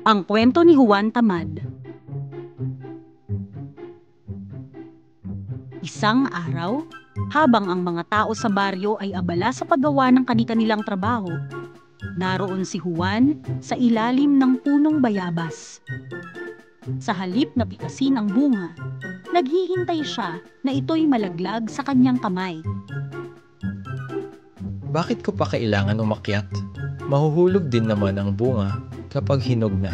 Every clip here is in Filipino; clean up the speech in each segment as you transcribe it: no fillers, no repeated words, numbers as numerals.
Ang kwento ni Juan Tamad. Isang araw, habang ang mga tao sa baryo ay abala sa paggawa ng kani-kanilang trabaho, naroon si Juan sa ilalim ng punong bayabas. Sa halip na pitasin ang bunga, naghihintay siya na ito'y malaglag sa kanyang kamay. Bakit ko pa kailangan umakyat? Mahuhulog din naman ang bunga kapag hinog na.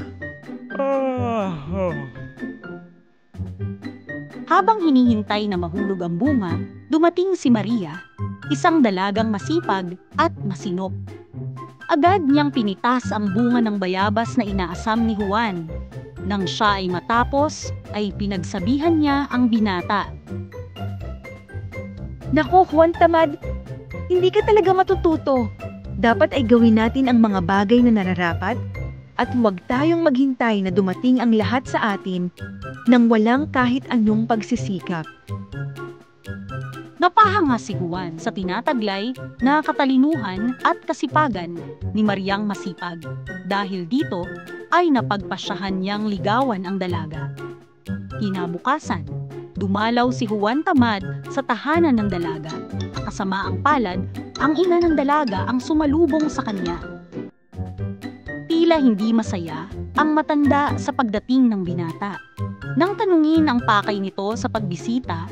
Habang hinihintay na mahulog ang bunga, dumating si Maria, isang dalagang masipag at masinop. Agad niyang pinitas ang bunga ng bayabas na inaasam ni Juan. Nang siya ay matapos, ay pinagsabihan niya ang binata. Nako, Juan Tamad, hindi ka talaga matututo. Dapat ay gawin natin ang mga bagay na nararapat at huwag tayong maghintay na dumating ang lahat sa atin nang walang kahit anong pagsisikap. Napahanga si Juan sa tinataglay na katalinuhan at kasipagan ni Mariang masipag. Dahil dito ay napagpasyahan niyang ligawan ang dalaga. Kinabukasan, dumalaw si Juan Tamad sa tahanan ng dalaga. Kasama ang palad, ang ina ng dalaga ang sumalubong sa kanya. Tila hindi masaya ang matanda sa pagdating ng binata. Nang tanungin ang pakay nito sa pagbisita,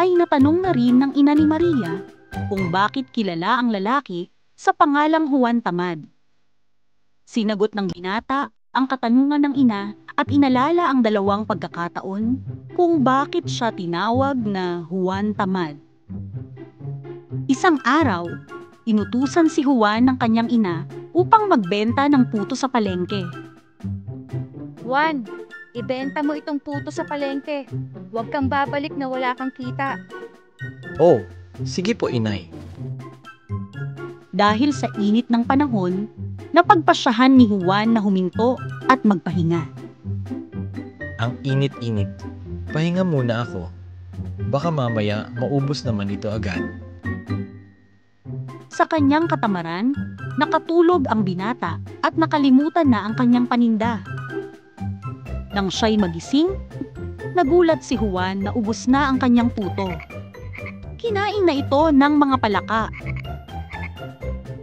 ay natanong na rin ng ina ni Maria kung bakit kilala ang lalaki sa pangalang Juan Tamad. Sinagot ng binata ang katanungan ng ina at inalala ang dalawang pagkakataon kung bakit siya tinawag na Juan Tamad. Isang araw, inutusan si Juan ng kanyang ina upang magbenta ng puto sa palengke. Juan, ibenta mo itong puto sa palengke. Huwag kang babalik na wala kang kita. Oh, sige po inay. Dahil sa init ng panahon, napagpasyahan ni Juan na huminto at magpahinga. Ang init-init. Pahinga muna ako. Baka mamaya maubos naman ito agad. Sa kanyang katamaran, nakatulog ang binata at nakalimutan na ang kanyang paninda. Nang siya'y magising, nagulat si Juan na ubos na ang kanyang puto. Kinain na ito ng mga palaka.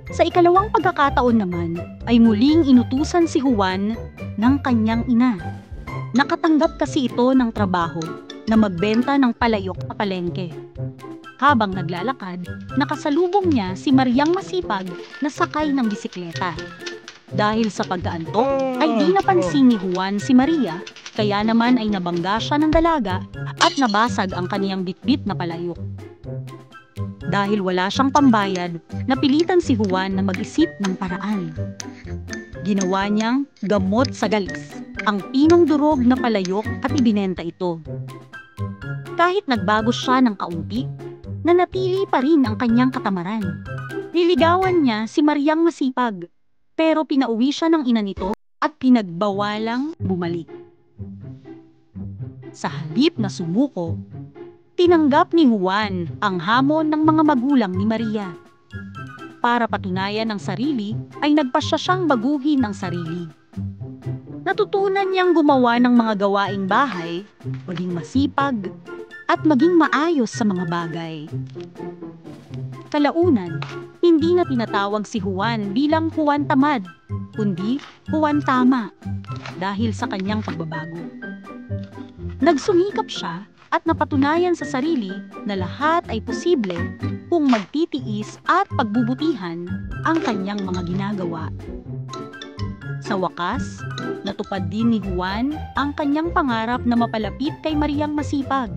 Sa ikalawang pagkakataon naman, ay muling inutusan si Juan ng kanyang ina. Nakatanggap kasi ito ng trabaho na magbenta ng palayok sa palengke. Habang naglalakad, nakasalubong niya si Mariang masipag na sakay ng bisikleta. Dahil sa pagkaantok ay di napansin ni Juan si Maria, kaya naman ay nabangga siya ng dalaga at nabasag ang kaniyang bitbit na palayok. Dahil wala siyang pambayad, napilitan si Juan na mag-isip ng paraan. Ginawa niyang gamot sa galis ang pinong durog na palayok at ibinenta ito. Kahit nagbago siya ng kaunti, nanatili pa rin ang kanyang katamaran. Niligawan niya si Mariang masipag, pero pinauwi siya ng ina nito at pinagbawalang bumalik. Sa halip na sumuko, tinanggap ni Juan ang hamon ng mga magulang ni Maria. Para patunayan ang sarili, ay nagpasya siyang baguhin ang sarili. Natutunan niyang gumawa ng mga gawaing bahay, maging masipag, at maging maayos sa mga bagay. Kalaunan, hindi na tinatawag si Juan bilang Juan Tamad, kundi Juan Tama, dahil sa kanyang pagbabago. Nagsumikap siya at napatunayan sa sarili na lahat ay posible kung magtitiis at pagbubutihan ang kanyang mga ginagawa. Sa wakas, natupad din ni Juan ang kanyang pangarap na mapalapit kay Mariang masipag.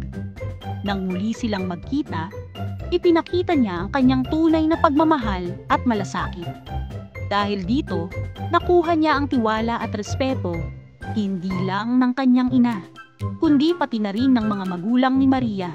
Nang muli silang magkita, ipinakita niya ang kanyang tunay na pagmamahal at malasakit. Dahil dito, nakuha niya ang tiwala at respeto, hindi lang ng kanyang ina, kundi pati na rin ng mga magulang ni Maria.